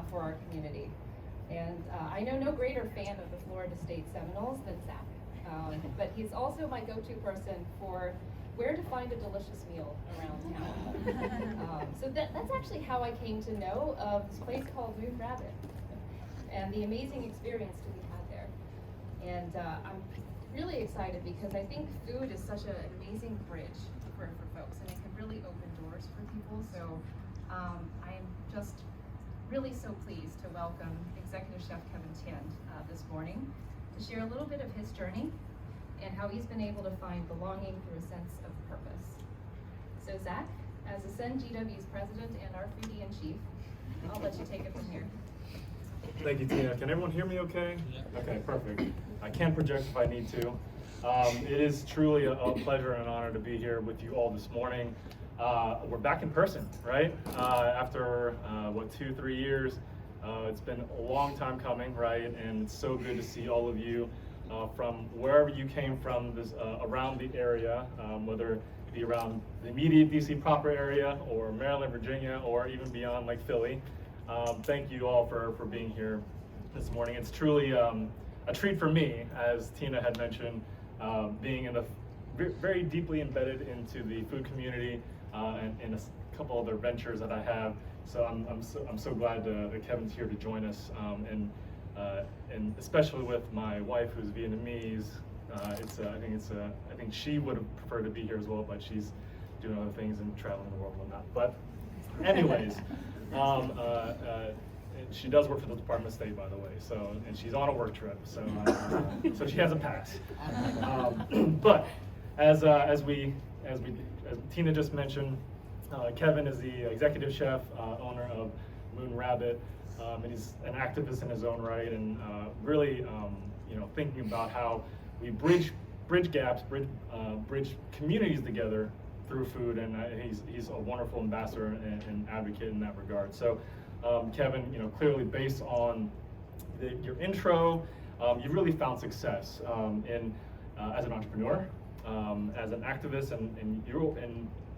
for our community. And I know no greater fan of the Florida State Seminoles than Zach, but he's also my go-to person for where to find a delicious meal around town. So that's actually how I came to know of this place called Moon Rabbit and the amazing experience to be had there. And I'm really excited because I think food is such an amazing bridge for folks, and it can really open doors for people. So I am just really so pleased to welcome Executive Chef Kevin Tien this morning to share a little bit of his journey and how he's been able to find belonging through a sense of purpose. So Zach, as Ascend GW's president and our foodie in chief, I'll let you take it from here. Thank you, Tina. Can everyone hear me okay? Yeah. Okay, perfect. I can project if I need to. It is truly a pleasure and an honor to be here with you all this morning. We're back in person, right? After, 2-3 years. It's been a long time coming, right? And it's so good to see all of you from wherever you came from around the area, whether it be around the immediate DC proper area or Maryland, Virginia, or even beyond like Philly. Thank you all for being here this morning. It's truly a treat for me, as Tina had mentioned, being in the very deeply embedded into the food community and a couple other ventures that I have. So I'm so glad that Kevin's here to join us, and especially with my wife, who's Vietnamese. I think she would have preferred to be here as well, but she's doing other things and traveling the world and whatnot. But anyways, she does work for the Department of State, by the way. So, and she's on a work trip, so so she has a pass. But as Tina just mentioned, Kevin is the executive chef, owner of Moon Rabbit, and he's an activist in his own right, and really, thinking about how we bridge gaps, bridge communities together through food, and he's a wonderful ambassador and advocate in that regard. So, Kevin, clearly based on your intro, you've really found success as an entrepreneur, as an activist, and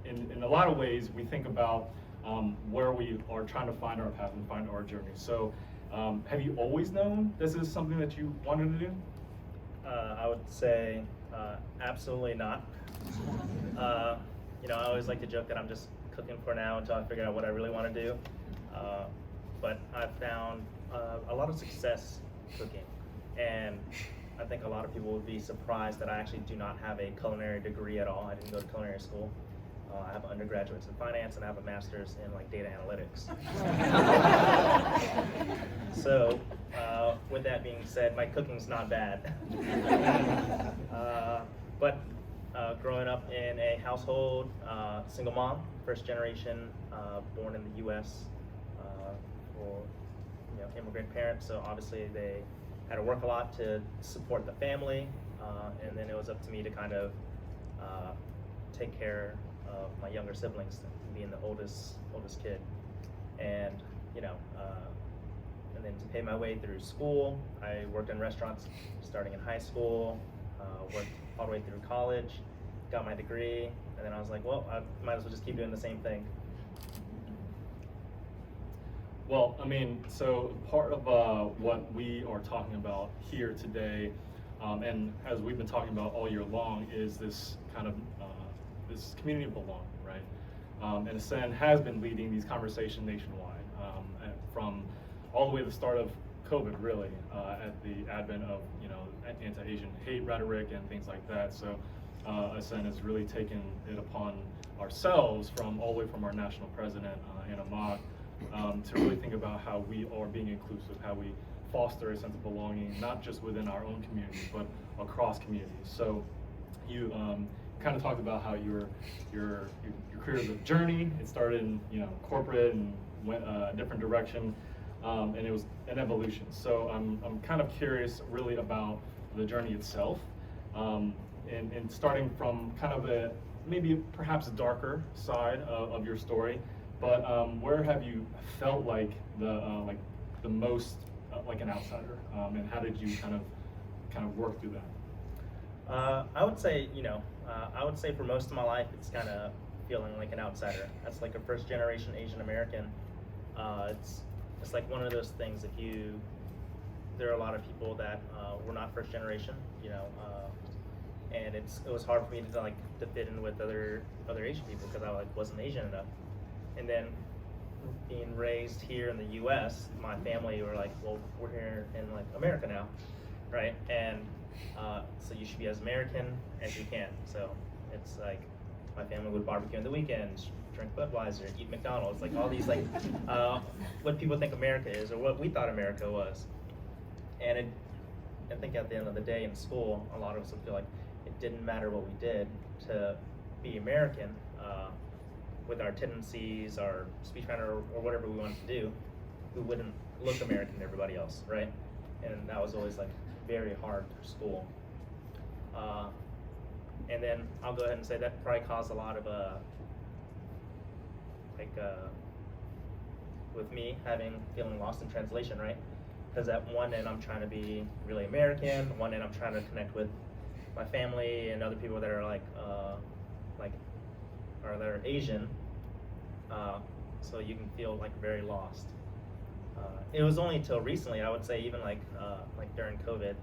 in a lot of ways, we think about where we are trying to find our path and find our journey. So, have you always known this is something that you wanted to do? I would say absolutely not. I always like to joke that I'm just cooking for now until I figure out what I really want to do. But I've found a lot of success cooking, and I think a lot of people would be surprised that I actually do not have a culinary degree at all. I didn't go to culinary school. I have an undergraduate in finance, and I have a master's in data analytics. So, with that being said, my cooking's not bad. But growing up in a household, single mom, first generation, born in the U.S. For immigrant parents, so obviously they had to work a lot to support the family, and then it was up to me to kind of take care of my younger siblings, being the oldest kid, and and then to pay my way through school, I worked in restaurants starting in high school, worked all the way through college, got my degree, and then I was like, well, I might as well just keep doing the same thing. Well, so part of what we are talking about here today, and as we've been talking about all year long, is this kind of this community of belonging, right? And Ascend has been leading these conversations nationwide, from all the way to the start of COVID, really, at the advent of anti-Asian hate rhetoric and things like that. So Ascend has really taken it upon ourselves, from all the way from our national president, Anna Mock, to really think about how we are being inclusive, how we foster a sense of belonging, not just within our own community, but across communities. So you kind of talked about how your career is a journey. It started in corporate and went a different direction, and it was an evolution. So I'm kind of curious really about the journey itself, and starting from kind of a maybe perhaps darker side of your story. But where have you felt like the most like an outsider, and how did you kind of work through that? I would say for most of my life, it's kind of feeling like an outsider. That's like a first generation Asian American. It's it's like one of those things. There are a lot of people that were not first generation, and it was hard for me to fit in with other Asian people because I wasn't Asian enough. And then being raised here in the U.S., my family were like, well, we're here in America now, right? And so you should be as American as you can. So it's like my family would barbecue on the weekends, drink Budweiser, eat McDonald's, all these what people think America is or what we thought America was. And I think at the end of the day in school, a lot of us would feel like it didn't matter what we did to be American with our tendencies, our speech pattern, or whatever we wanted to do. We wouldn't look American to everybody else, right? And that was always very hard through school. And then I'll go ahead and say that probably caused a lot of with me feeling lost in translation, right? Because at one end I'm trying to be really American, one end I'm trying to connect with my family and other people that are or that are Asian, so you can feel very lost. It was only until recently, I would say, even during COVID,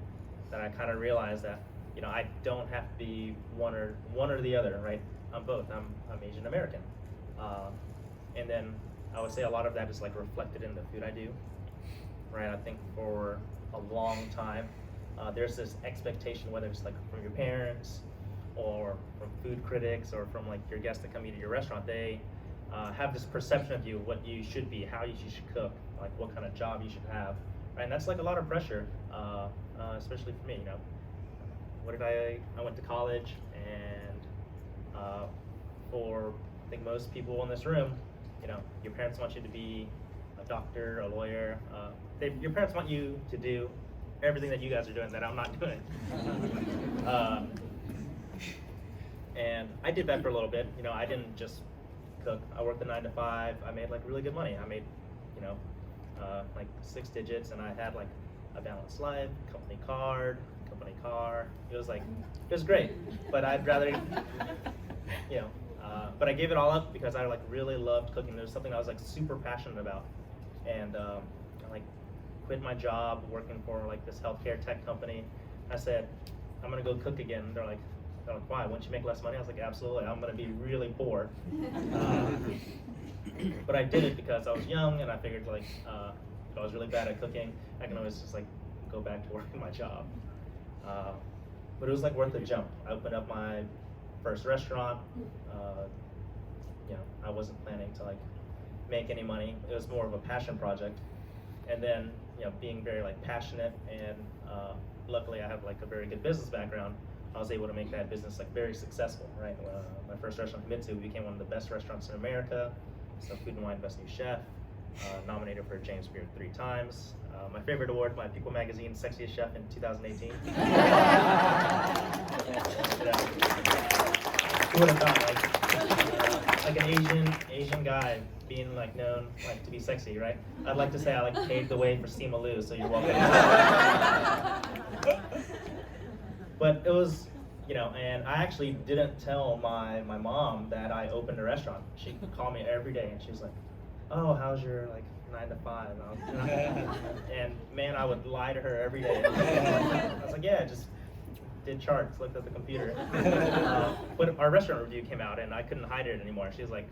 that I kind of realized that I don't have to be one or the other, right? I'm both. I'm Asian American, and then I would say a lot of that is reflected in the food I do, right? I think for a long time there's this expectation, whether it's from your parents or from food critics or from your guests that come eat at your restaurant. They have this perception of you, what you should be, how you should cook, what kind of job you should have, right? And that's a lot of pressure, especially for me. I went to college, and for I think most people in this room, your parents want you to be a doctor, a lawyer. Your parents want you to do everything that you guys are doing that I'm not doing. And I did that for a little bit. I didn't just cook. I worked a 9 to 5. I made really good money. I made 6 digits, and I had a balanced life, company car. It was great. But I'd rather but I gave it all up because I really loved cooking. There was something I was super passionate about, and I quit my job working for this healthcare tech company. I said, I'm gonna go cook again. They're like, why? Wouldn't you make less money? I was like, absolutely. I'm gonna be really poor. But I did it because I was young, and I figured if I was really bad at cooking, I can always just go back to working my job. But it was worth the jump. I opened up my first restaurant. I wasn't planning to make any money. It was more of a passion project. And then being very passionate, and luckily I have a very good business background. I was able to make that business very successful, right? My first restaurant, Mitsu, became one of the best restaurants in America. So Food and Wine Best New Chef, nominated for James Beard 3 times. My favorite award, my People Magazine Sexiest Chef in 2018. Who would have thought, an Asian guy being known to be sexy, right? I'd like to say I paved the way for Sima Lu, so you're welcome. But it was, and I actually didn't tell my mom that I opened a restaurant. She called me every day, and she was like, oh, how's your 9 to 5? And man, I would lie to her every day. I was like, yeah, just did charts, looked at the computer. But our restaurant review came out, and I couldn't hide it anymore. She's like,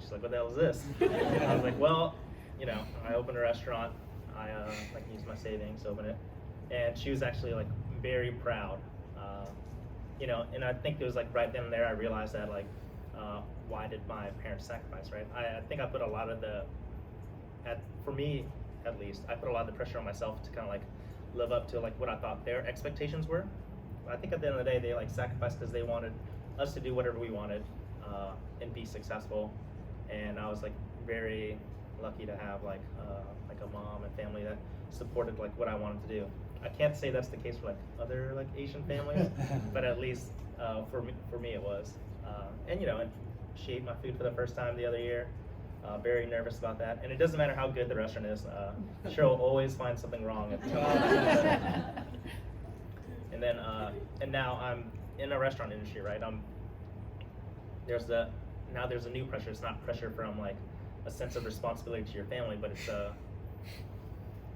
what the hell is this? I was like, well, I opened a restaurant. I used my savings to open it, and she was actually very proud. And I think it was right then and there I realized that why did my parents sacrifice, right? I think I put a lot of for me at least, I put a lot of the pressure on myself to kind of live up to what I thought their expectations were. I think at the end of the day they sacrificed because they wanted us to do whatever we wanted and be successful. And I was very lucky to have a mom and family that supported what I wanted to do. I can't say that's the case for other Asian families, but at least for me it was. And she ate my food for the first time the other year. Very nervous about that, and it doesn't matter how good the restaurant is. Cheryl will always find something wrong at the And then and now I'm in a restaurant industry, right? There's a new pressure. It's not pressure from a sense of responsibility to your family, but it's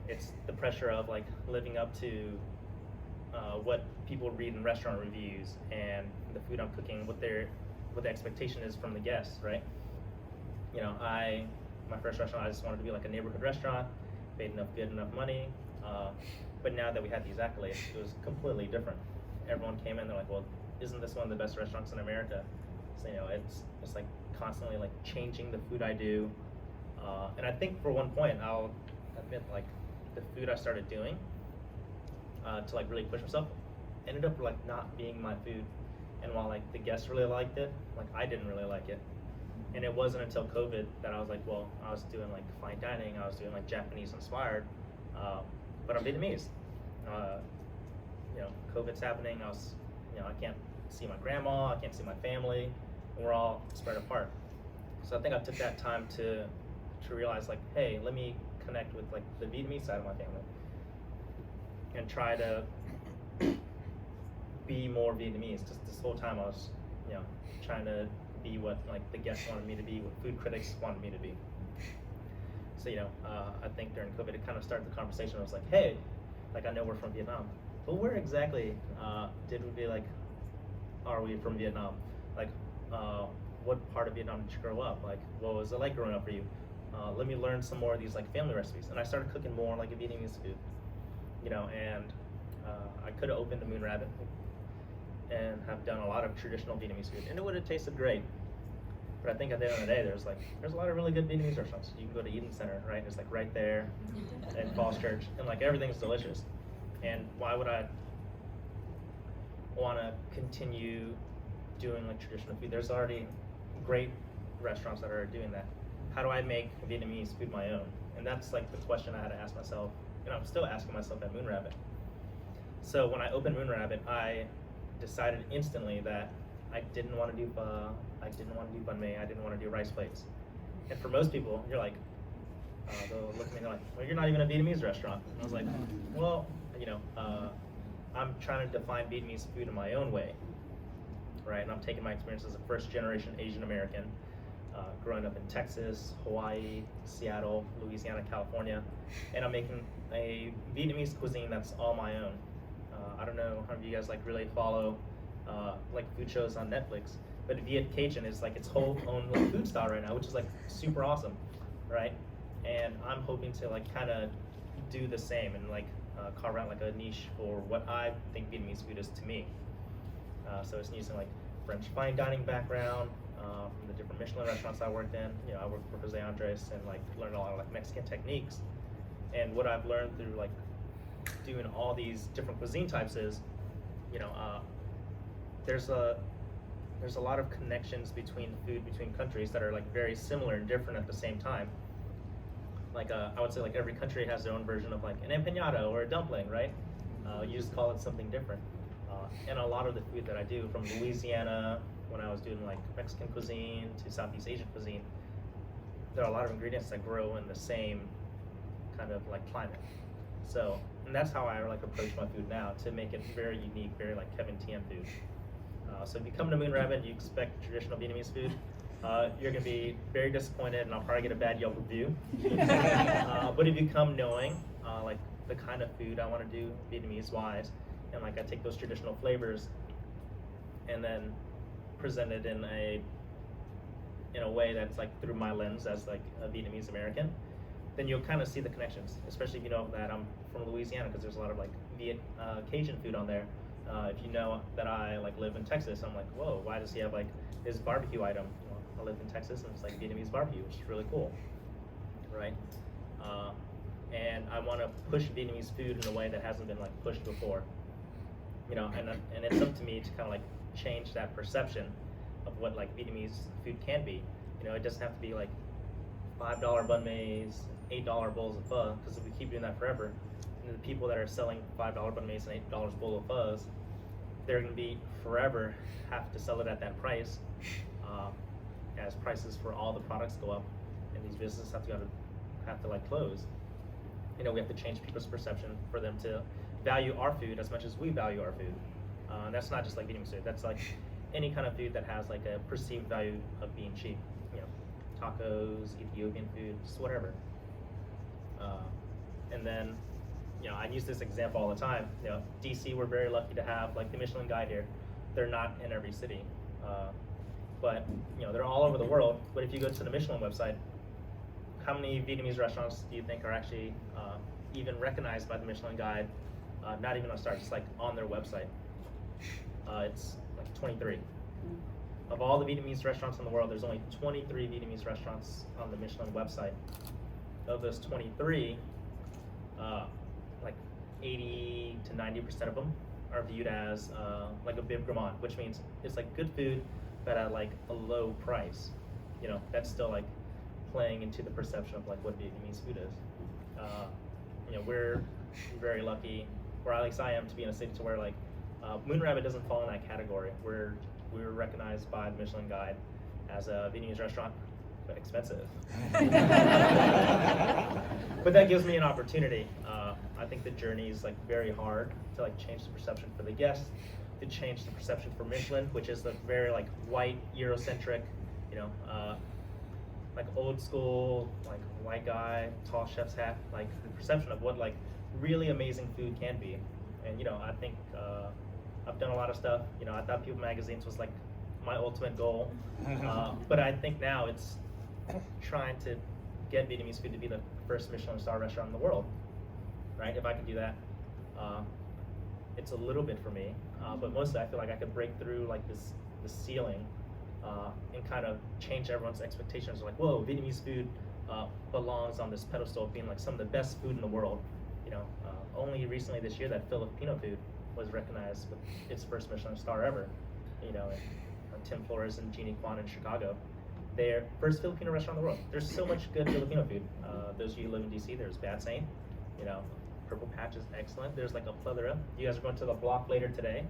it's the pressure of like living up to what people read in restaurant reviews and the food I'm cooking, what the expectation is from the guests, right? You know, my first restaurant, I just wanted to be like a neighborhood restaurant, made good enough money. But now that we had these accolades, it was completely different. Everyone came in, they're like, well, isn't this one of the best restaurants in America? So, you know, it's like constantly like changing the food I do. And I think for one point, I'll admit, like the food I started doing to like really push myself ended up like not being my food. And while like the guests really liked it, like I didn't really like it. And it wasn't until COVID that I was like, well, I was doing like fine dining, I was doing like Japanese inspired, but I'm Vietnamese. You know, COVID's happening. I can't see my grandma, I can't see my family, and we're all spread apart. So I think I took that time to realize like, hey, let me connect with like the Vietnamese side of my family and try to be more Vietnamese. Because this whole time I was, you know, trying to be what like the guests wanted me to be, what food critics wanted me to be. So, you know, I think during COVID it kind of started the conversation. I was like, hey, like I know we're from Vietnam, but where exactly are we from Vietnam? Like, what part of Vietnam did you grow up? Like, what was it like growing up for you? Let me learn some more of these like family recipes. And I started cooking more like a Vietnamese food, you know, and I could have opened a Moon Rabbit and have done a lot of traditional Vietnamese food, and it would have tasted great. But I think at the end of the day, there's a lot of really good Vietnamese restaurants. You can go to Eden Center, right? It's like right there in Falls Church, and like everything's delicious. And why would I want to continue doing like traditional food? There's already great restaurants that are doing that. How do I make Vietnamese food my own? And that's like the question I had to ask myself, and I'm still asking myself at Moon Rabbit. So when I opened Moon Rabbit, I decided instantly that I didn't want to do pho, I didn't want to do banh mi, I didn't want to do rice plates. And for most people, you're like, they'll look at me and they're like, well, you're not even a Vietnamese restaurant. And I was like, well, you know, I'm trying to define Vietnamese food in my own way, right? And I'm taking my experience as a first generation Asian American, growing up in Texas, Hawaii, Seattle, Louisiana, California, and I'm making a Vietnamese cuisine that's all my own. I don't know how you guys like really follow like food shows on Netflix, but Viet Cajun is like its whole own like, food style right now, which is like super awesome, right? And I'm hoping to like kind of do the same and like carve out like a niche for what I think Vietnamese food is to me. So it's using like French fine dining background from the different Michelin restaurants I worked in. You know, I worked for Jose Andres and like learned a lot of like Mexican techniques. And what I've learned through like doing all these different cuisine types is, you know, there's a lot of connections between food between countries that are like very similar and different at the same time. Like I would say like every country has their own version of like an empanada or a dumpling, right? You just call it something different. And a lot of the food that I do, from Louisiana, when I was doing like Mexican cuisine, to Southeast Asian cuisine, there are a lot of ingredients that grow in the same kind of like climate. So, and that's how I like approach my food now, to make it very unique, very like Kevin Tien food. So if you come to Moon Rabbit and you expect traditional Vietnamese food, you're gonna be very disappointed, and I'll probably get a bad Yelp review. But if you come knowing like the kind of food I want to do Vietnamese wise, and like I take those traditional flavors and then present it in a way that's like through my lens as like a Vietnamese American, then you'll kind of see the connections, especially if you know that I'm from Louisiana, because there's a lot of like Cajun food on there. If you know that I like live in Texas, I'm like, whoa, why does he have like his barbecue item? Well, I live in Texas and it's like Vietnamese barbecue, which is really cool, right? And I want to push Vietnamese food in a way that hasn't been like pushed before, you know, and it's up to me to kind of like change that perception of what like Vietnamese food can be. You know, it doesn't have to be like $5 banh mi's, $8 bowls of pho, because if we keep doing that forever, and the people that are selling $5 banh mi's and $8 bowl of pho's, they're going to be forever have to sell it at that price, as prices for all the products go up, and these businesses have to like close. You know, we have to change people's perception for them to value our food as much as we value our food. And that's not just like Vietnamese food. That's like any kind of food that has like a perceived value of being cheap. You know, tacos, Ethiopian food, just whatever. And then, I use this example all the time. DC, we're very lucky to have like the Michelin Guide here. They're not in every city, but they're all over the world. But if you go to the Michelin website, how many Vietnamese restaurants do you think are actually even recognized by the Michelin Guide? Not even on Star, just like on their website. It's like 23. Of all the Vietnamese restaurants in the world, there's only 23 Vietnamese restaurants on the Michelin website. Of those 23, like 80 to 90% of them are viewed as like a bib gourmand, which means it's like good food, but at like a low price. That's still like playing into the perception of like what Vietnamese food is. We're very lucky, or at least I am, to be in a city to where like Moon Rabbit doesn't fall in that category. We're recognized by the Michelin Guide as a Vietnamese restaurant, but expensive. But that gives me an opportunity. I think the journey is like very hard to like change the perception for the guests, to change the perception for Michelin, which is the very like white Eurocentric, like old school, like white guy, tall chef's hat, like the perception of what like really amazing food can be. And I think I've done a lot of stuff. I thought People Magazines was like my ultimate goal, but I think now it's trying to get Vietnamese food to be the first Michelin star restaurant in the world, right? If I can do that, it's a little bit for me, but mostly I feel like I could break through like the ceiling and kind of change everyone's expectations. Like, whoa, Vietnamese food belongs on this pedestal of being like some of the best food in the world. Only recently this year that Filipino food was recognized with its first Michelin star ever. And Tim Flores and Jeannie Kwan in Chicago, their first Filipino restaurant in the world. There's so much good Filipino food. Those of you who live in DC, there's Bad Saint, Purple Patch is excellent. There's like a plethora. You guys are going to the block later today.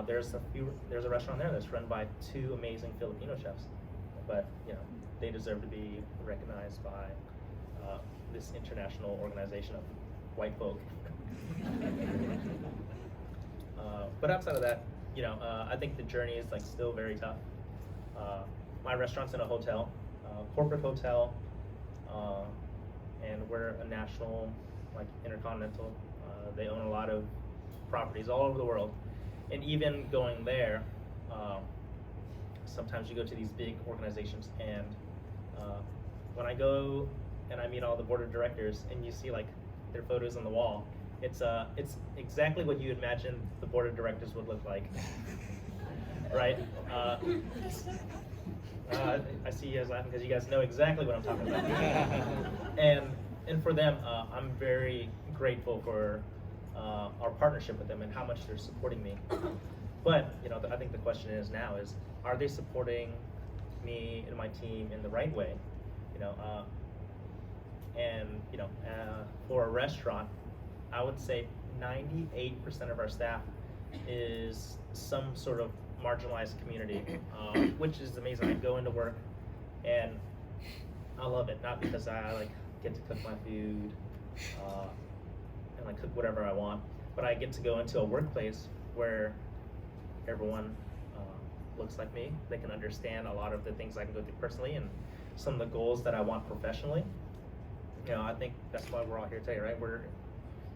There's a restaurant there that's run by 2 amazing Filipino chefs, but they deserve to be recognized by this international organization of white folk. But outside of that, I think the journey is like still very tough. My restaurant's in a hotel, corporate hotel, and we're a national, like intercontinental. They own a lot of properties all over the world, and even going there, sometimes you go to these big organizations, and when I go and I meet all the board of directors, and you see like their photos on the wall, it's exactly what you imagine the board of directors would look like, right? I see you guys laughing because you guys know exactly what I'm talking about. And for them, I'm very grateful for our partnership with them and how much they're supporting me. But I think the question is now is, are they supporting me and my team in the right way? For a restaurant, I would say 98% of our staff is some sort of marginalized community, which is amazing. I go into work and I love it, not because I like get to cook my food and like cook whatever I want, but I get to go into a workplace where everyone looks like me. They can understand a lot of the things I can go through personally and some of the goals that I want professionally. I think that's why we're all here today, right? We're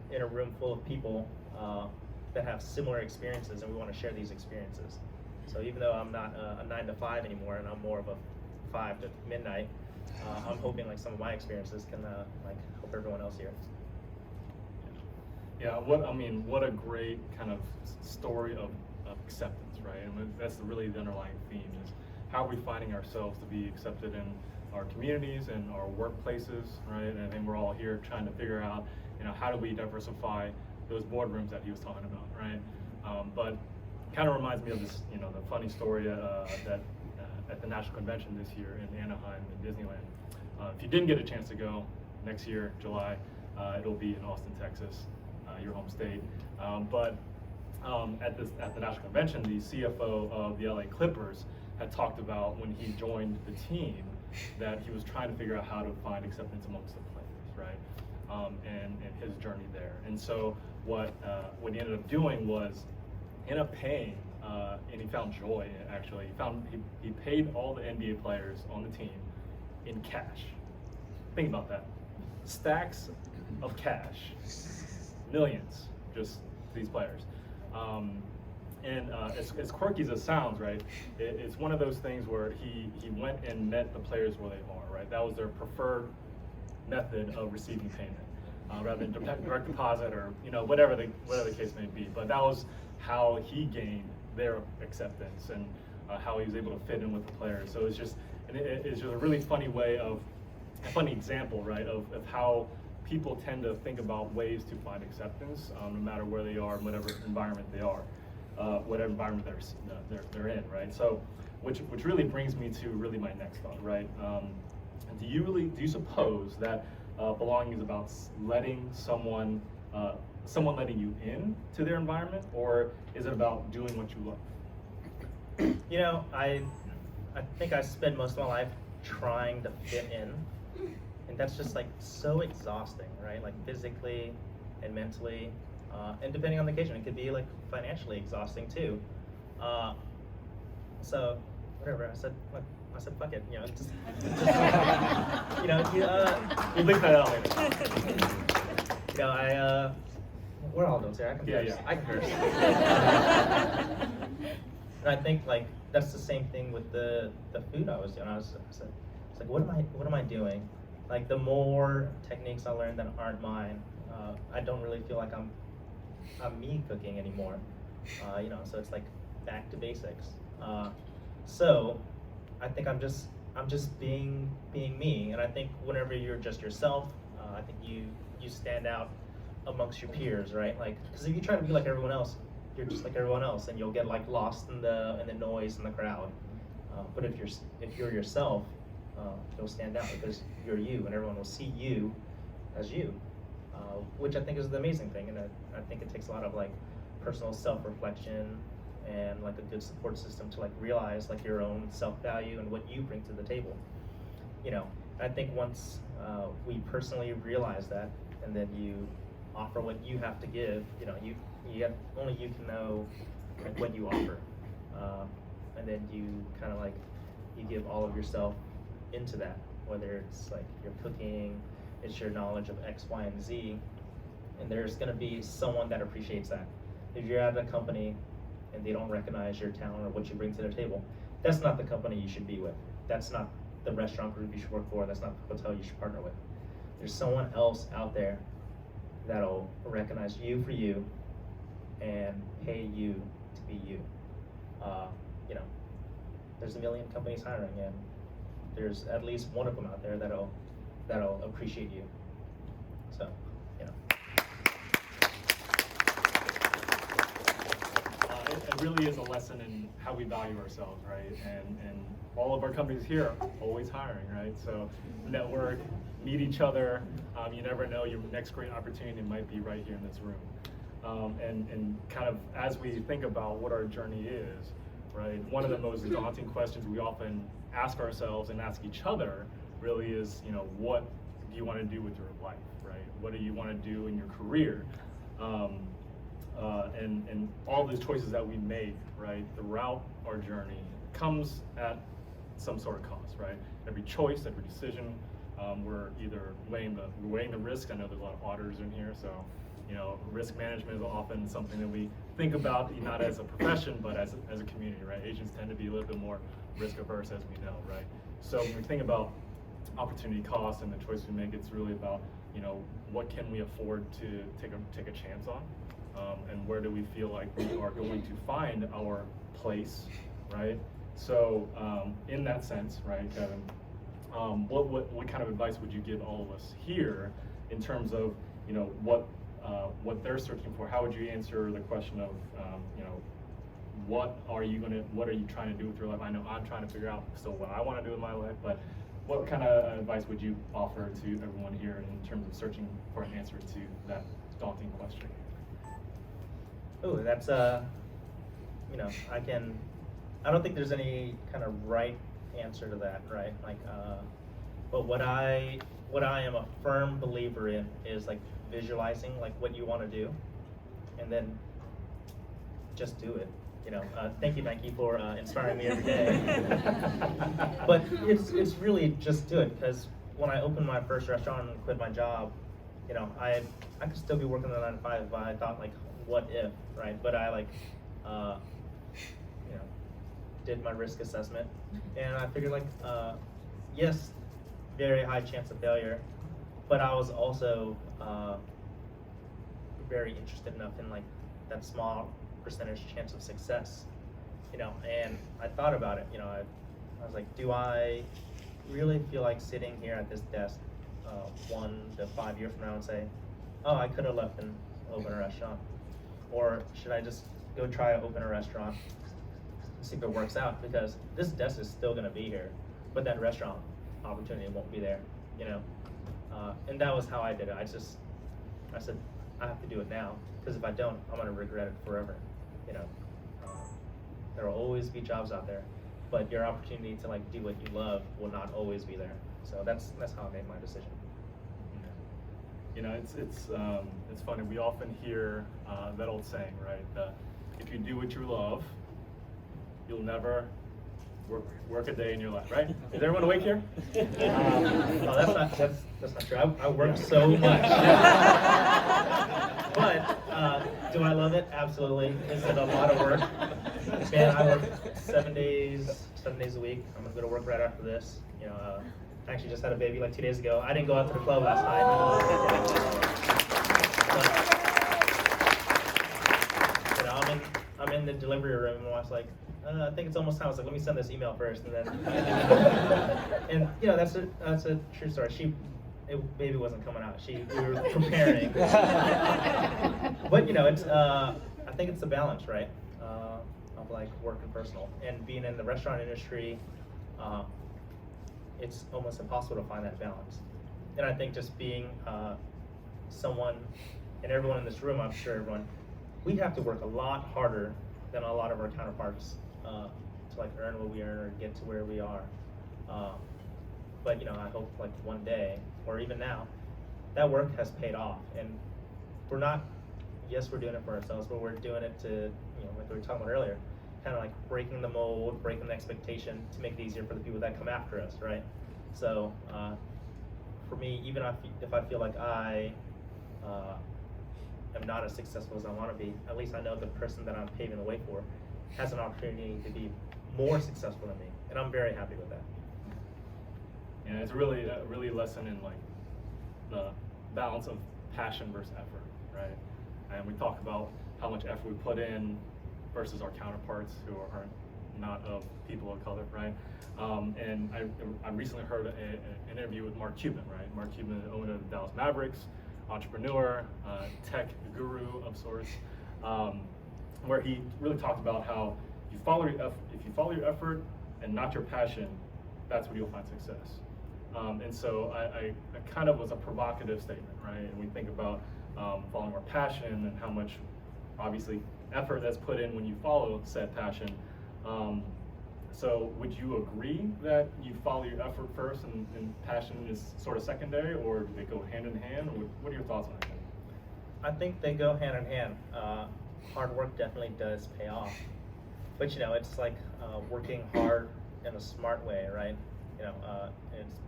in a room full of people that have similar experiences, and we want to share these experiences. So even though I'm not a 9 to 5 anymore, and I'm more of a 5 to midnight, I'm hoping like some of my experiences can like help everyone else here. Yeah, what a great kind of story of acceptance, right? And that's really the underlying theme is how are we finding ourselves to be accepted in our communities and our workplaces, right? And I think we're all here trying to figure out, how do we diversify those boardrooms that he was talking about, right? But kind of reminds me of this, the funny story that at the National Convention this year in Anaheim in Disneyland. If you didn't get a chance to go next year, July, it'll be in Austin, Texas, your home state. But at the National Convention, the CFO of the LA Clippers had talked about when he joined the team that he was trying to figure out how to find acceptance amongst the players, right? And his journey there. And so what he ended up doing was ended up paying, and he found joy actually. He paid all the NBA players on the team in cash. Think about that. Stacks of cash, millions, just to these players. And as quirky as it sounds, right, it's one of those things where he went and met the players where they are, right? That was their preferred method of receiving payment, rather than direct deposit or whatever the case may be. But that was how he gained their acceptance and how he was able to fit in with the players. So it's just a really funny funny example, right, of how people tend to think about ways to find acceptance, no matter where they are, whatever environment they are, whatever environment they're in, right? So, which really brings me to really my next thought, right? Do you suppose that belonging is about letting someone letting you in to their environment, or is it about doing what you love? You know, I think I spend most of my life trying to fit in, and that's just like so exhausting, right? Like physically and mentally, and depending on the occasion, it could be like financially exhausting too. So whatever, I said fuck it, just We'll leave that out later. We're all adults here. I can curse. Yeah. I can curse. And I think like that's the same thing with the food I was doing. I was like, what am I doing? Like the more techniques I learn that aren't mine, I don't really feel like I'm me cooking anymore. So it's like back to basics. So I think I'm just being me, and I think whenever you're just yourself, I think you stand out amongst your peers, right? Like, because if you try to be like everyone else, you're just like everyone else, and you'll get like lost in the noise in the crowd. But if you're yourself, you'll stand out because you're you, and everyone will see you as you, which I think is the amazing thing, and I think it takes a lot of like personal self-reflection and like a good support system to like realize like your own self-value and what you bring to the table. I think once we personally realize that, and then you offer what you have to give, only you can know like what you offer, and then you kind of like you give all of yourself into that, whether it's like your cooking, it's your knowledge of X, Y, and Z, and there's going to be someone that appreciates that. If you're at a company and they don't recognize your talent or what you bring to their table, that's not the company you should be with. That's not the restaurant group you should work for. That's not the hotel you should partner with. There's someone else out there that'll recognize you for you and pay you to be you. There's a million companies hiring, and there's at least one of them out there that'll appreciate you. So, It really is a lesson in how we value ourselves, right? And all of our companies here are always hiring, right? So network, meet each other. You never know, your next great opportunity might be right here in this room. And kind of as we think about what our journey is, right? One of the most daunting questions we often ask ourselves and ask each other really is, what do you want to do with your life, right? What do you want to do in your career? And all those choices that we make, right, throughout our journey comes at some sort of cost, right? Every choice, every decision, we're either weighing the risk. I know there's a lot of auditors in here, so risk management is often something that we think about not as a profession, but as a community, right? Agents tend to be a little bit more risk averse, as we know, right? So when we think about opportunity cost and the choice we make, it's really about what can we afford to take a chance on, and where do we feel like we are going to find our place, right? So in that sense, right, Kevin, what kind of advice would you give all of us here in terms of what they're searching for? How would you answer the question of what are you trying to do with your life? I know I'm trying to figure out still what I want to do with my life, but what kind of advice would you offer to everyone here in terms of searching for an answer to that daunting question? Oh, that's I don't think there's any kind of right answer to that, right? Like, but what I am a firm believer in is like visualizing like what you want to do, and then just do it. Thank you, Nike, for inspiring me every day. But it's really just do it, because when I opened my first restaurant and quit my job, you know, I could still be working the 9 to 5 if I thought like, what if, right? But I like, you know, did my risk assessment, and I figured like, yes, very high chance of failure, but I was also very interested enough in like that small percentage chance of success, you know. And I thought about it, you know. I was like, do I really feel like sitting here at this desk 1 to 5 years from now and say, oh, I could have left and opened a restaurant, or should I just go try to open a restaurant and see if it works out? Because this desk is still going to be here, but that restaurant opportunity won't be there, you know. And that was how I did it. I said, I have to do it now, because if I don't, I'm going to regret it forever, you know. There will always be jobs out there, but your opportunity to like do what you love will not always be there. So that's how I made my decision. You know, it's funny. We often hear that old saying, right? If you do what you love, you'll never work a day in your life, right? Is everyone awake here? No, that's not true. I work so much. But do I love it? Absolutely. Is it a lot of work? Man, I work 7 days a week. I'm gonna go to work right after this. You know, I actually just had a baby like 2 days ago. I didn't go out to the club last night. You know, I'm in the delivery room, and I was like, I think it's almost time. I was like, let me send this email first, and then, and you know, that's a true story. Baby wasn't coming out. We were preparing. But you know, I think it's the balance, right? Of like work and personal, and being in the restaurant industry, it's almost impossible to find that balance. And I think just being someone, and everyone in this room, I'm sure everyone, we have to work a lot harder than a lot of our counterparts to like earn what we earn or get to where we are. But you know, I hope like one day, or even now, that work has paid off, and we're not. Yes, we're doing it for ourselves, but we're doing it to, you know, like we were talking about earlier, kind of like breaking the mold, breaking the expectation to make it easier for the people that come after us, right? So for me, even if I feel like I am not as successful as I want to be, at least I know the person that I'm paving the way for has an opportunity to be more successful than me, and I'm very happy with that. And it's really a lesson in like the balance of passion versus effort, right? And we talk about how much effort we put in versus our counterparts who are not of people of color, right? And I recently heard an interview with Mark Cuban, right? Mark Cuban, the owner of the Dallas Mavericks, entrepreneur, tech guru of sorts, where he really talked about how if you follow your effort and not your passion, that's where you'll find success. And so I kind of was a provocative statement, right? And we think about following our passion and how much, obviously, effort that's put in when you follow said passion. So would you agree that you follow your effort first and passion is sort of secondary, or do they go hand in hand? Or what are your thoughts on that? I think they go hand in hand. Hard work definitely does pay off, but you know, it's like working hard in a smart way, right? You know, it's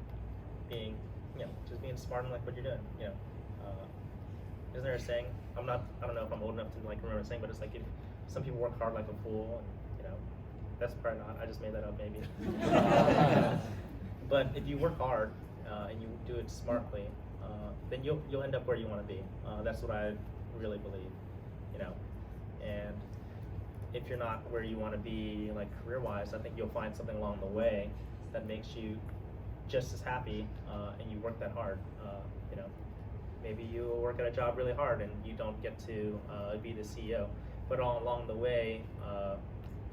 being, you know, just being smart in like what you're doing. You know, isn't there a saying? I don't know if I'm old enough to like remember the saying, but it's like if some people work hard like a fool, and you know, that's probably not. I just made that up, maybe. But if you work hard and you do it smartly, then you'll end up where you want to be. That's what I really believe, you know. And if you're not where you want to be, like career-wise, I think you'll find something along the way that makes you just as happy, and you work that hard. You know, maybe you work at a job really hard and you don't get to be the CEO, but all along the way,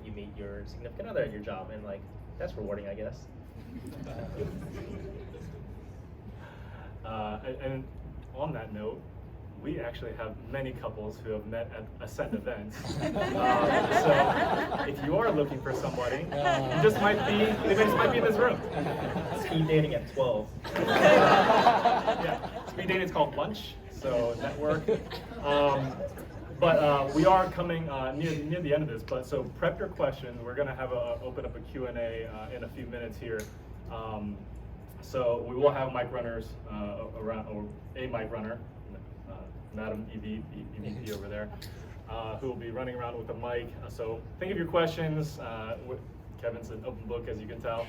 you meet your significant other at your job, and like that's rewarding, I guess. And on that note, we actually have many couples who have met at Ascend events. So if you are looking for somebody, they just might be in this room. Speed dating at 12. Yeah, speed dating is called lunch, so network. But we are coming near the end of this. But so prep your questions. We're gonna have open up a Q&A in a few minutes here. So we will have mic runners around, or a mic runner Madam EVP over there, who will be running around with a mic. So think of your questions. Kevin's an open book, as you can tell.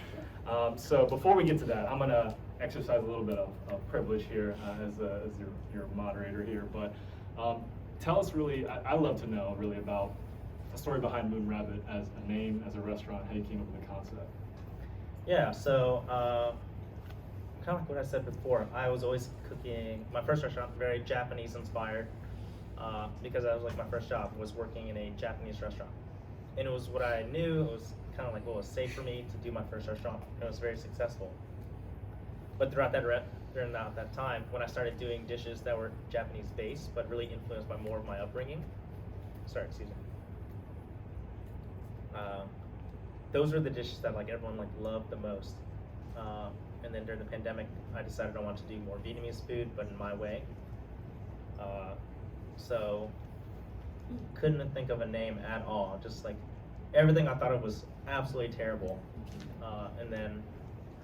So before we get to that, I'm going to exercise a little bit of privilege here as your moderator here. But tell us really, I'd love to know really about the story behind Moon Rabbit as a name, as a restaurant, how you came up with the concept. Yeah, so kind of like what I said before, I was always cooking. My first restaurant, very Japanese inspired, because that was like my first job, was working in a Japanese restaurant. And it was what I knew, it was kind of like what was safe for me to do my first restaurant, and it was very successful. But during that time, when I started doing dishes that were Japanese based, but really influenced by more of my upbringing, those were the dishes that like everyone like loved the most. And then during the pandemic, I decided I wanted to do more Vietnamese food, but in my way. So couldn't think of a name at all. Just like everything I thought of was absolutely terrible. And then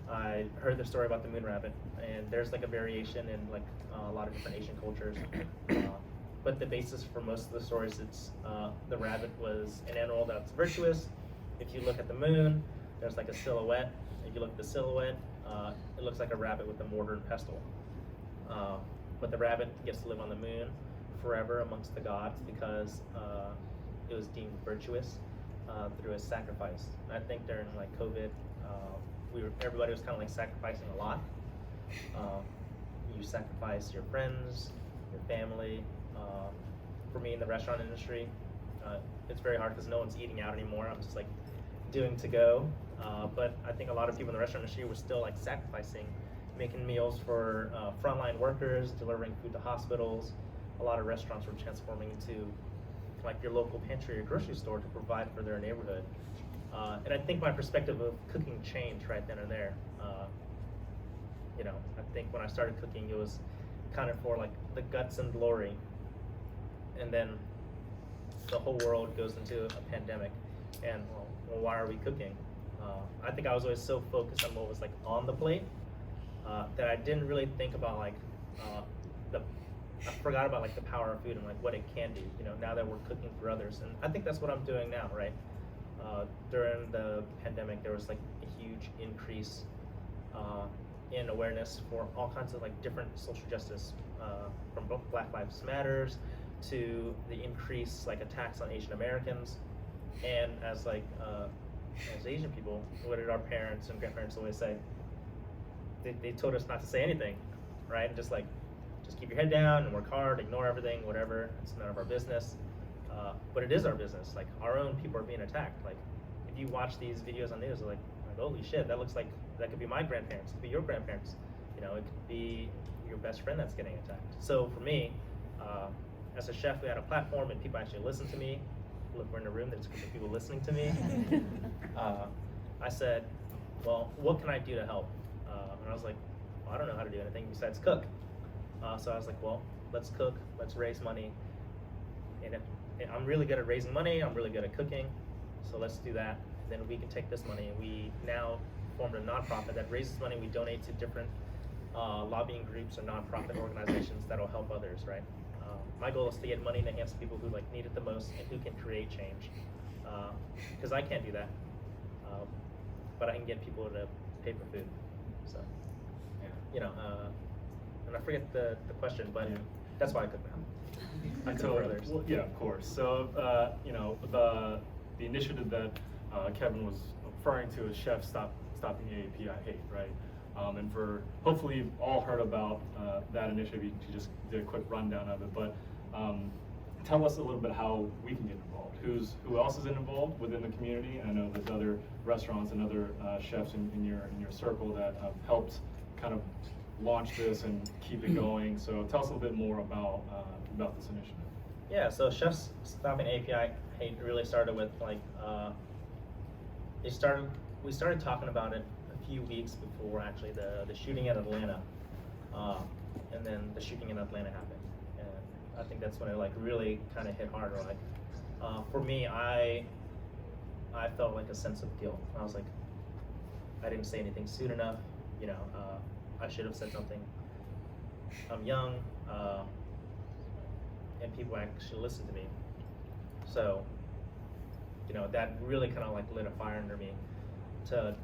I heard the story about the moon rabbit, and there's like a variation in like a lot of different Asian cultures. But the basis for most of the stories, it's the rabbit was an animal that's virtuous. If you look at the moon, there's like a silhouette. If you look at the silhouette, it looks like a rabbit with a mortar and pestle. But the rabbit gets to live on the moon forever amongst the gods because it was deemed virtuous through a sacrifice. And I think during like COVID, everybody was kind of like sacrificing a lot. You sacrifice your friends, your family. For me in the restaurant industry, it's very hard because no one's eating out anymore. I'm just like doing to go. But I think a lot of people in the restaurant industry were still like sacrificing, making meals for frontline workers, delivering food to hospitals. A lot of restaurants were transforming into like your local pantry or grocery store to provide for their neighborhood. And I think my perspective of cooking changed right then and there. I think when I started cooking, it was kind of for like the guts and glory. And then the whole world goes into a pandemic, and well, why are we cooking? I think I was always so focused on what was like on the plate that I didn't really think about like I forgot about like the power of food and like what it can do. Now that we're cooking for others, and I think that's what I'm doing now, right? During the pandemic, there was like a huge increase in awareness for all kinds of like different social justice, from both Black Lives Matters to the increased like attacks on Asian Americans. And as like as Asian people, what did our parents and grandparents always say? They told us not to say anything, right? And just keep your head down and work hard, ignore everything, whatever. It's none of our business. But it is our business. Like our own people are being attacked. Like if you watch these videos on news, like holy shit, that looks like that could be my grandparents, it could be your grandparents. It could be your best friend that's getting attacked. So for me, as a chef, we had a platform and people actually listen to me. Look, we're in a room, there's a group of people listening to me. I said, well, what can I do to help? And I was like, well, I don't know how to do anything besides cook. So I was like, well, let's cook, let's raise money. And I'm really good at raising money, I'm really good at cooking, so let's do that. Then we can take this money, and we now formed a nonprofit that raises money. We donate to different lobbying groups or nonprofit organizations that'll help others, right? My goal is to get money in the hands of people who like need it the most and who can create change. Because I can't do that, but I can get people to pay for food. So, and I forget the question, but that's why I cook now. I totally. Well, yeah, of course. So, the initiative that Kevin was referring to is Chef Stopping AAPI Hate, right? And for hopefully you've all heard about that initiative. You just did a quick rundown of it, but tell us a little bit how we can get involved. Who else is involved within the community? I know there's other restaurants and other chefs in your circle that have helped kind of launch this and keep it going. So tell us a little bit more about this initiative. Yeah, so Chefs Stopping API Hate really started with like we started talking about it a few weeks before actually the shooting in Atlanta, and then the shooting in Atlanta happened, and I think that's when it like really kind of hit harder. Like for me, I felt like a sense of guilt. I was like, I didn't say anything soon enough. I should have said something. I'm young. and people actually listen to me. So, you know, that really kind of like lit a fire under me to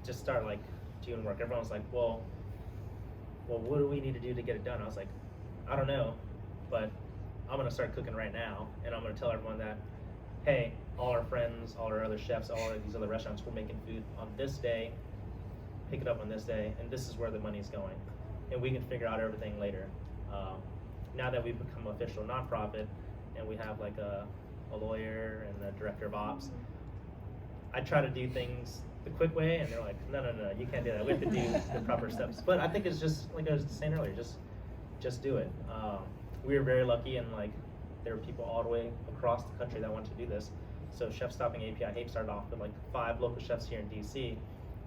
just start like doing work. Everyone was like, well, what do we need to do to get it done? I was like, I don't know, but I'm gonna start cooking right now, and I'm gonna tell everyone that, hey, all our friends, all our other chefs, all of these other restaurants, we're making food on this day, pick it up on this day, and this is where the money's going, and we can figure out everything later. Now that we've become an official nonprofit, and we have like a lawyer and a director of ops, I try to do things the quick way, and they're like, no, you can't do that. We have to do the proper steps. But I think it's just like I was saying earlier, just do it. We were very lucky, and like there were people all the way across the country that wanted to do this. So Chef Stopping API Hape started off with like 5 local chefs here in DC,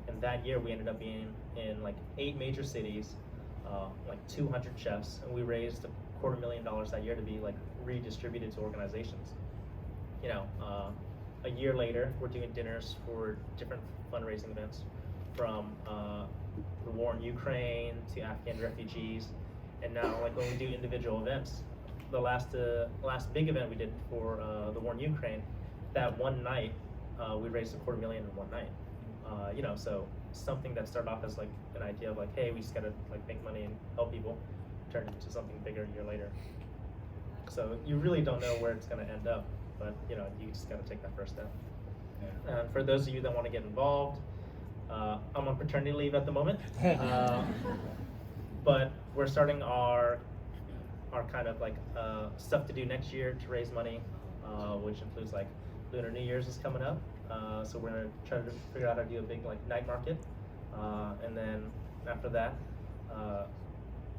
and that year we ended up being in like 8 major cities, like 200 chefs, and we raised $250,000 that year to be like redistributed to organizations. You know, a year later, we're doing dinners for different fundraising events, from the war in Ukraine to Afghan refugees, and now like when we do individual events, the last big event we did for the war in Ukraine, that one night we raised $250,000 in one night. You know, so something that started off as like an idea of like, hey, we just gotta like make money and help people, turned into something bigger a year later. So you really don't know where it's gonna end up, but you know, you just gotta take that first step. Yeah. And for those of you that want to get involved, I'm on paternity leave at the moment, but we're starting our kind of like stuff to do next year to raise money, which includes like Lunar New Year's is coming up, so we're gonna try to figure out how to do a big like night market, and then after that,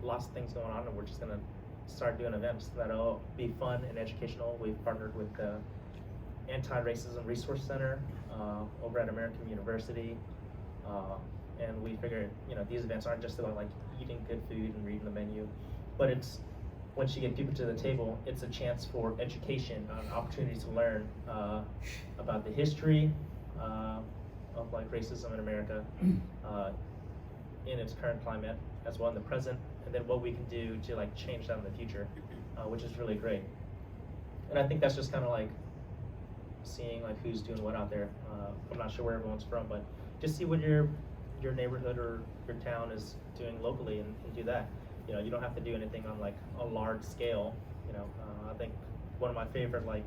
lots of things going on, and we're just gonna start doing events that'll be fun and educational. We've partnered with the Anti-Racism Resource Center over at American University, and we figured, you know, these events aren't just about like eating good food and reading the menu, but it's, once you get people to the table, it's a chance for education, an opportunity to learn about the history of like racism in America in its current climate, as well in the present, and then what we can do to like change that in the future, which is really great. And I think that's just kind of like seeing like who's doing what out there. I'm not sure where everyone's from, but just see what your neighborhood or your town is doing locally, and do that. You know, you don't have to do anything on like a large scale. You know, I think one of my favorite like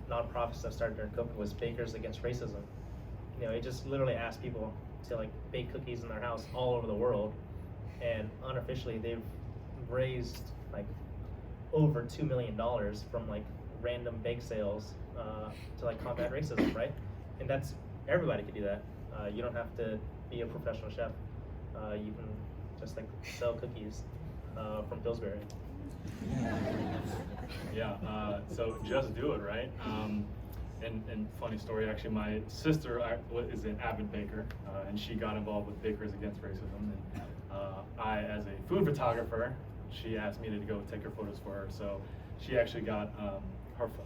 nonprofits that started during COVID was Bakers Against Racism. You know, it just literally asked people to like bake cookies in their house all over the world, and unofficially they've raised like over $2 million from like random bake sales to like combat racism, right? And that's, everybody can do that. You don't have to be a professional chef. You can just like sell cookies from Pillsbury. Yeah, so just do it, right? And funny story, actually, my sister is an avid baker, and she got involved with Bakers Against Racism. And I, as a food photographer, she asked me to go take her photos for her. So she actually got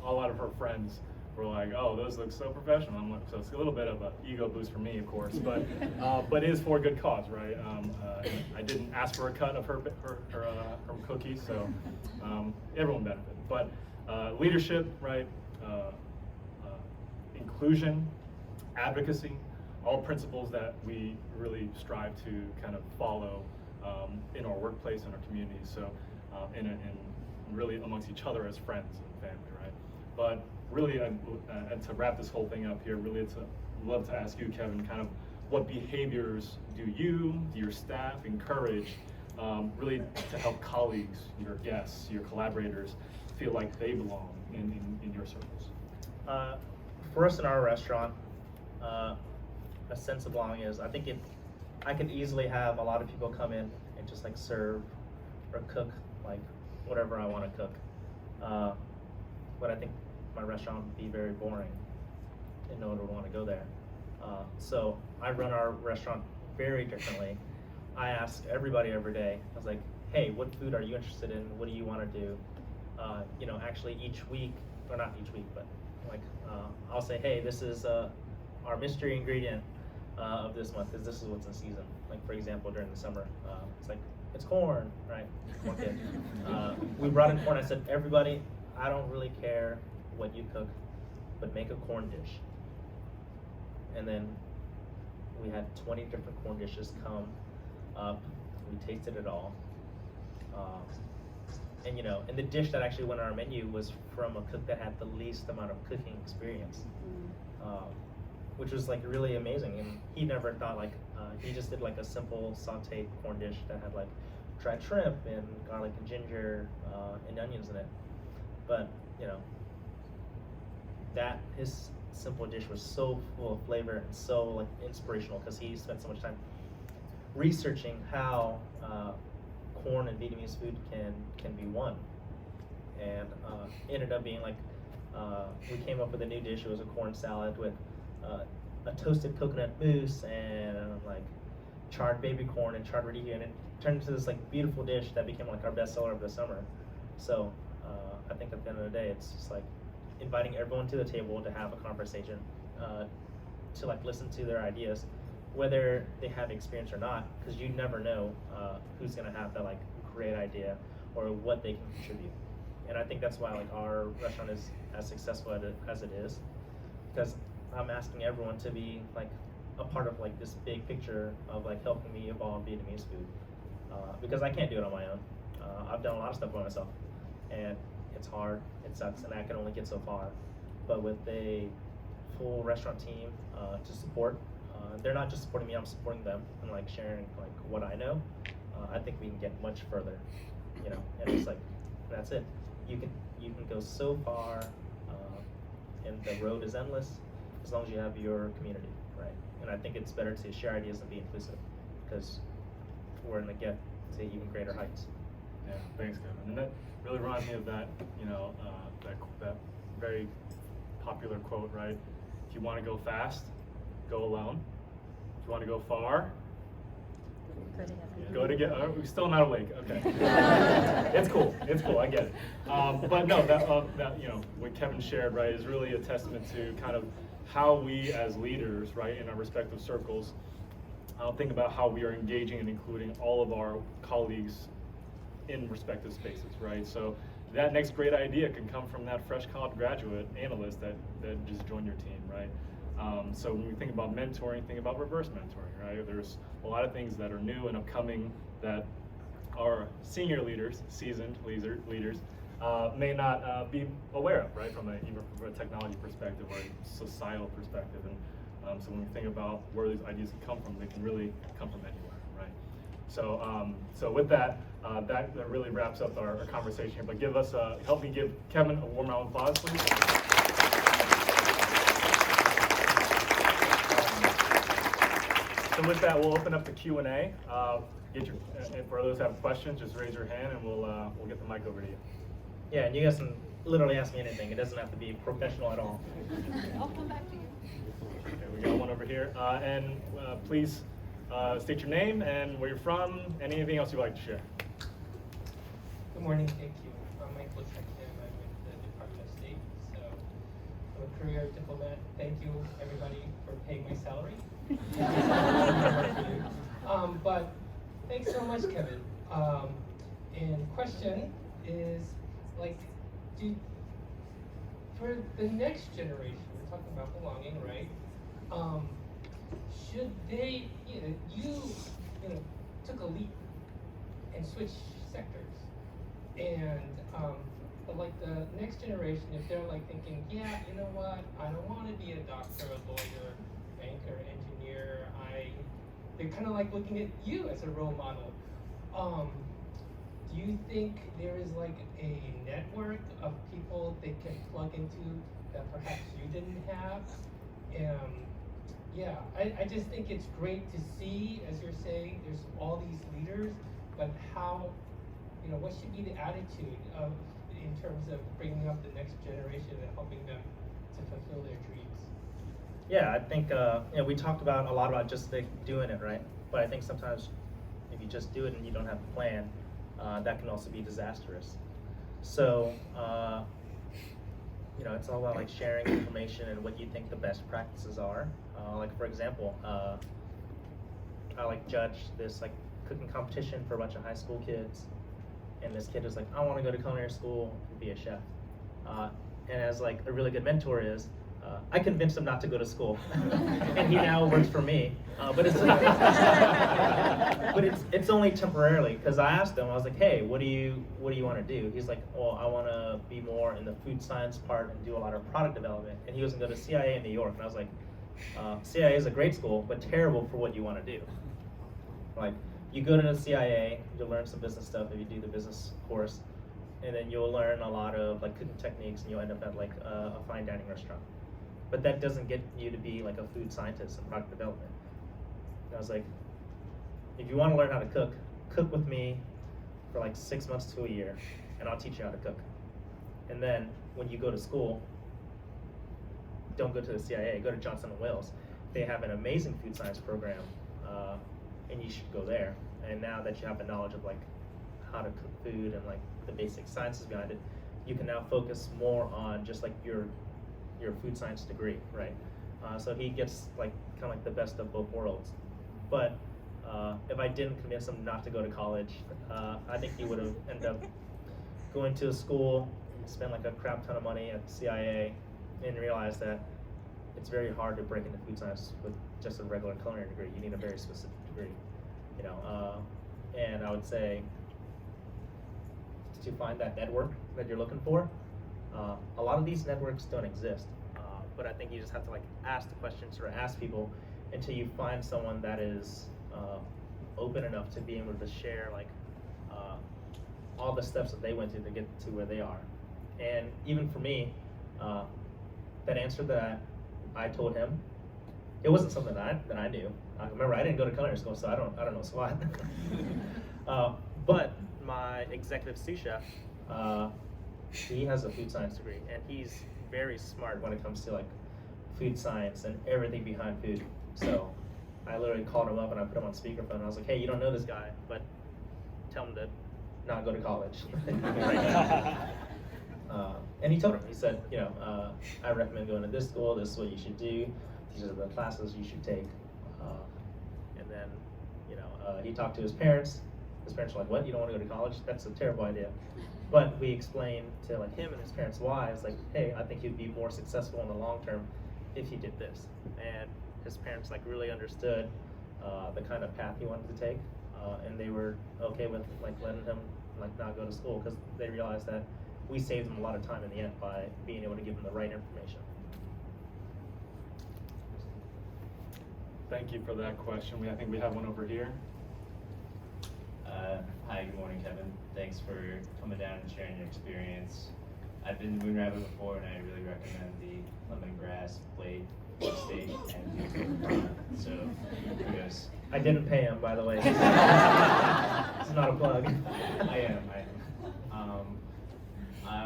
a lot of her friends were like, "Oh, those look so professional." I'm like, so it's a little bit of an ego boost for me, of course, but it is for a good cause, right? I didn't ask for a cut of her cookies, so everyone benefited. But leadership, right? Inclusion, advocacy, all principles that we really strive to kind of follow in our workplace and our communities. So, and really amongst each other as friends and family, right? But really, and to wrap this whole thing up here, really, I'd love to ask you, Kevin, kind of what behaviors do your staff encourage really to help colleagues, your guests, your collaborators feel like they belong in your circles? For us in our restaurant, a sense of belonging is, I think I could easily have a lot of people come in and just like serve or cook like whatever I want to cook. But I think my restaurant would be very boring and no one would want to go there. So I run our restaurant very differently. I ask everybody every day, I was like, hey, what food are you interested in? What do you want to do? You know, actually each week, or not each week, but like I'll say, hey, this is our mystery ingredient of this month, because this is what's in season. Like for example, during the summer, it's like it's corn, right? Corn kid. We brought in corn. I said, everybody, I don't really care what you cook, but make a corn dish. And then we had 20 different corn dishes come up. We tasted it all. And you know, and the dish that actually went on our menu was from a cook that had the least amount of cooking experience, which was like really amazing. And he never thought like, he just did like a simple sauteed corn dish that had like dried shrimp and garlic and ginger and onions in it. But you know, that his simple dish was so full of flavor and so like inspirational because he spent so much time researching how corn and Vietnamese food can be won, and ended up being like we came up with a new dish. It was a corn salad with a toasted coconut mousse and like charred baby corn and charred radicchio, and it turned into this like beautiful dish that became like our best seller of the summer. So I think at the end of the day, it's just like inviting everyone to the table to have a conversation, to like listen to their ideas, whether they have experience or not, because you never know who's gonna have that like great idea or what they can contribute. And I think that's why like our restaurant is as successful as it is, because I'm asking everyone to be like a part of like this big picture of like helping me evolve Vietnamese food, because I can't do it on my own. I've done a lot of stuff by myself, and it's hard, it sucks, and I can only get so far. But with a full restaurant team to support, they're not just supporting me, I'm supporting them and like sharing like what I know. I think we can get much further, you know. And it's like, that's it. You can go so far, and the road is endless as long as you have your community, right? And I think it's better to share ideas and be inclusive, because we're gonna get to even greater heights. Yeah, thanks, Kevin. And that really reminds me of that, you know, that very popular quote, right? If you want to go fast, go alone. If you want to go far, go together. We're still not awake. Okay. It's cool. It's cool. I get it. But no, that you know, what Kevin shared, right, is really a testament to kind of how we as leaders, right, in our respective circles, think about how we are engaging and including all of our colleagues in respective spaces, right? So that next great idea can come from that fresh college graduate analyst that just joined your team, right? So when we think about mentoring, think about reverse mentoring, right? There's a lot of things that are new and upcoming that our senior leaders, seasoned leaders, may not be aware of, right? Even from a technology perspective or a societal perspective. And so when we think about where these ideas can come from, they can really come from anywhere, right? So, so with that, that really wraps up our conversation here. But help me give Kevin a warm round of applause, please. So with that, we'll open up the Q&A. For those who have questions, just raise your hand and we'll get the mic over to you. Yeah, and you guys can literally ask me anything. It doesn't have to be professional at all. I'll come back to you. Okay, we got one over here. And please state your name and where you're from, and anything else you'd like to share. Good morning, thank you. I'm Michael Tien. I'm with the Department of State, so I'm a career diplomat. Thank you, everybody, for paying my salary. But thanks so much, Kevin. And question is, like, for the next generation, we're talking about belonging, right? Should they, you took a leap and switched sectors, and but like the next generation, if they're like thinking, yeah, you know what, I don't want to be a doctor, a lawyer, banker, engineer, they're kind of like looking at you as a role model. Do you think there is like a network of people they can plug into that perhaps you didn't have? Yeah, I just think it's great to see, as you're saying, there's all these leaders, but how, what should be the attitude in terms of bringing up the next generation and helping them to fulfill their dreams? Yeah, I think we talked about a lot about just like doing it, right? But I think sometimes if you just do it and you don't have a plan, that can also be disastrous. So it's all about like sharing information and what you think the best practices are. Like for example, I like judge this like cooking competition for a bunch of high school kids, and this kid was like, I want to go to culinary school and be a chef. And as like a really good mentor is, I convinced him not to go to school, and he now works for me. But it's only temporarily, because I asked him, I was like, hey, what do you want to do? He's like, well, I want to be more in the food science part and do a lot of product development. And he was going to go to CIA in New York, and I was like, CIA is a great school, but terrible for what you want to do. Like, you go to the CIA, you'll learn some business stuff if you do the business course, and then you'll learn a lot of like cooking techniques, and you'll end up at like a fine dining restaurant. But that doesn't get you to be like a food scientist in product development. And I was like, if you want to learn how to cook, cook with me for like 6 months to a year, and I'll teach you how to cook. And then when you go to school, don't go to the CIA, go to Johnson & Wales. They have an amazing food science program, and you should go there. And now that you have the knowledge of like how to cook food and like the basic sciences behind it, you can now focus more on just like your food science degree, right? So he gets like kind of like the best of both worlds. But if I didn't convince him not to go to college, I think he would have ended up going to a school, spend like a crap ton of money at the CIA, and realize that it's very hard to break into food science with just a regular culinary degree. You need a very specific degree, you know. And I would say to find that network that you're looking for, a lot of these networks don't exist. But I think you just have to like ask the questions or ask people until you find someone that is open enough to be able to share like all the steps that they went through to get to where they are. And even for me, that answer that I told him, it wasn't something that I knew. Remember, I didn't go to culinary school, so I don't know SWAT. But my executive sous chef, he has a food science degree, and he's very smart when it comes to like food science and everything behind food. So I literally called him up and I put him on speakerphone, and I was like, hey, you don't know this guy, but tell him to not go to college. And he told him, he said, you know, I recommend going to this school, this is what you should do, these are the classes you should take. And then, you know, he talked to his parents. His parents were like, what, you don't want to go to college? That's a terrible idea. But we explained to like him and his parents why. It's like, hey, I think he'd be more successful in the long term if he did this. And his parents like really understood the kind of path he wanted to take, and they were okay with like letting him like not go to school, because they realized that we saved him a lot of time in the end by being able to give him the right information. Thank you for that question. I think we have one over here. Hi, good morning, Kevin. Thanks for coming down and sharing your experience. I've been to Moon Rabbit before, and I really recommend the lemongrass plate steak and so kudos. I didn't pay him, by the way. It's not a plug. I am.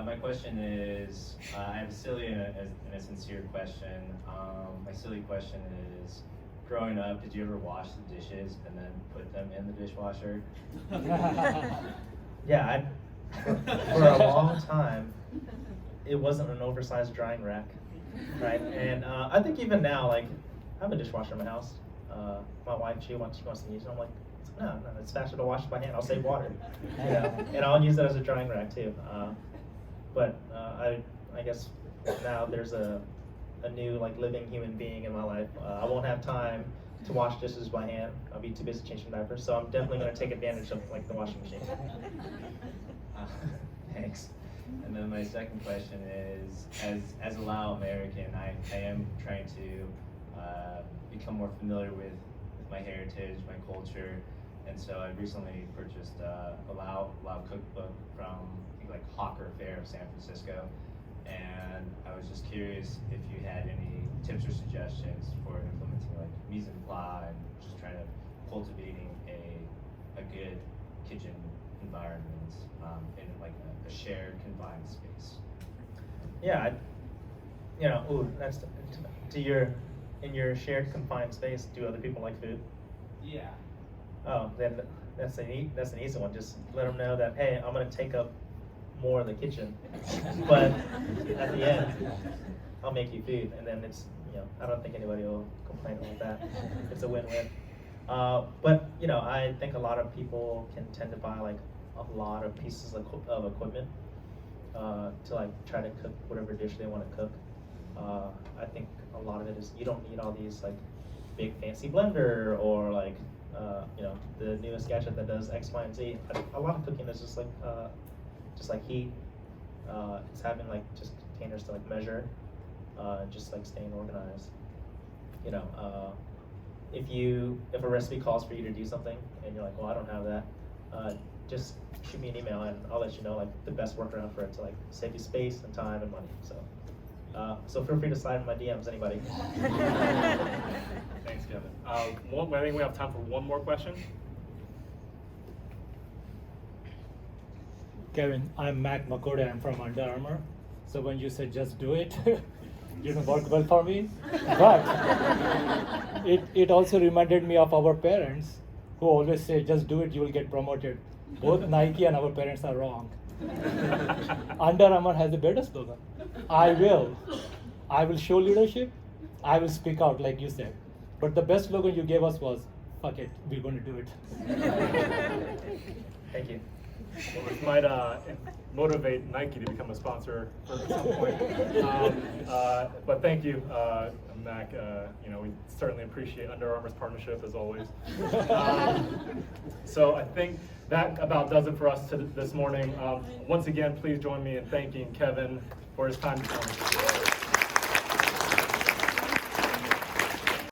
My question is, I have a silly and a sincere question. My silly question is, growing up, did you ever wash the dishes and then put them in the dishwasher? Yeah, for a long time, it wasn't an oversized drying rack, right? And I think even now, like, I have a dishwasher in my house. My wife, she wants to use it. I'm like, no, it's faster to wash it by hand. I'll save water, you know? And I'll use it as a drying rack too. But I guess now there's a new like living human being in my life. I won't have time to wash dishes by hand. I'll be too busy changing diapers. So I'm definitely going to take advantage of like the washing machine. Thanks. And then my second question is, as a Lao American, I am trying to become more familiar with my heritage, my culture, and so I recently purchased a Lao cookbook from I think like Hawker Fare of San Francisco, and I was just curious if you had any tips or suggestions for implementing like mise en place and just trying to cultivating a good kitchen environment in like a shared confined space. Yeah, that's in your shared confined space. Do other people like food? Yeah. Oh, then that's an easy one. Just let them know that, hey, I'm going to take up more of the kitchen, but at the end, I'll make you food, and then it's, I don't think anybody will complain about that. It's a win-win. But you know, I think a lot of people can tend to buy like a lot of pieces of equipment to like try to cook whatever dish they want to cook. I think a lot of it is you don't need all these like big fancy blender or like you know, the newest gadget that does X, Y, and Z. A lot of cooking is just like heat. It's having like just containers to like measure, just like staying organized. You know, if a recipe calls for you to do something and you're like, well, I don't have that, just shoot me an email and I'll let you know like the best workaround for it to like save you space and time and money. So feel free to slide in my DMs, anybody. Thanks, Kevin. I think we have time for one more question. Kevin, I'm Mac Makoda. I'm from Under Armour. So when you said just do it, didn't work well for me. But it also reminded me of our parents who always say just do it, you will get promoted. Both Nike and our parents are wrong. Under Armour has a better slogan. I will show leadership. I will speak out, like you said. But the best slogan you gave us was, fuck it, we're going to do it. Thank you. Well, this might motivate Nike to become a sponsor at some point. But thank you, Mac. You know, we certainly appreciate Under Armour's partnership as always. So I think that about does it for us this morning. Once again, please join me in thanking Kevin for his time this morning.